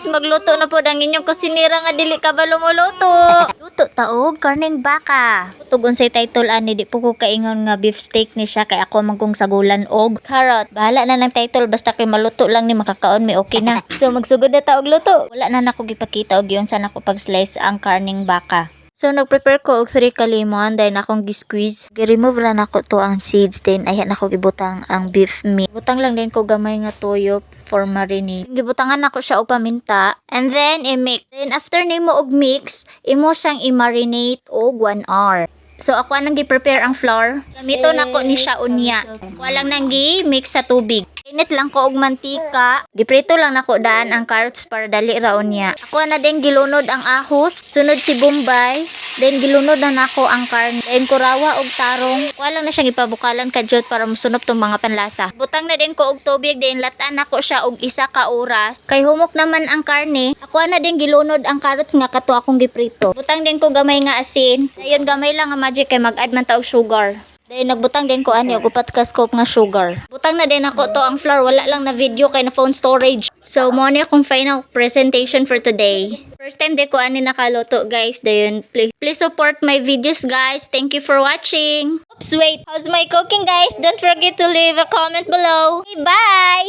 guys, magluto na po ang inyong kusinira nga dili ka ba lumuluto. Luto taog, karning baka. Tugon say title ani, di po ko kaingon nga beef steak ni siya kay ako magkong sagulan og carrot. Bahala na ng title basta kay maluto lang ni makakaon mi okay na. So magsugod na taog luto. Wala na nako gipakita og yun sana ko pag-slice ang karning baka. So, nag-prepare ko og 3 ka lemon, dahil akong gi-squeeze. Gi-remove lang ako to ang seeds, then ayan ako gibutang ang beef meat. Butang lang din ko gamay nga toyo for marinade. Gibutangan ako siya og paminta, and then i-mix. Then after nimo og mix, imo siyang i-marinate og 1 hour. So, ako nang gi-prepare ang flour. Gamito na ko ni siya unya. Walang nang gi-mix sa tubig. Init lang ko og mantika. Giprito lang nako daan ang carrots para dali raon niya. Ako na din gilunod ang ahos, sunod si bombay, then gilunod na nako ang karne. Then kurawa og tarong. Wala na siyang ipabukalan kadyot para musunop tong mga panlasa. Butang na din ko og tubig, then latan nako siya og 1 ka oras. Kay humok naman ang karne. Ako na din gilunod ang carrots nga kato akong giprito. Butang din ko gamay nga asin. Dayon gamay lang nga magic kay mag-add man ta og sugar. Dahil nagbutang din ko ani og 4 ka scoop nga sugar. Butang na din ako to ang flour, wala lang na video kay na phone storage. So mo ni akong final presentation for today. First time di ko ani nakaluto guys. Dayon please support my videos guys. Thank you for watching. Oops, wait. How's my cooking guys? Don't forget to leave a comment below. Okay, bye.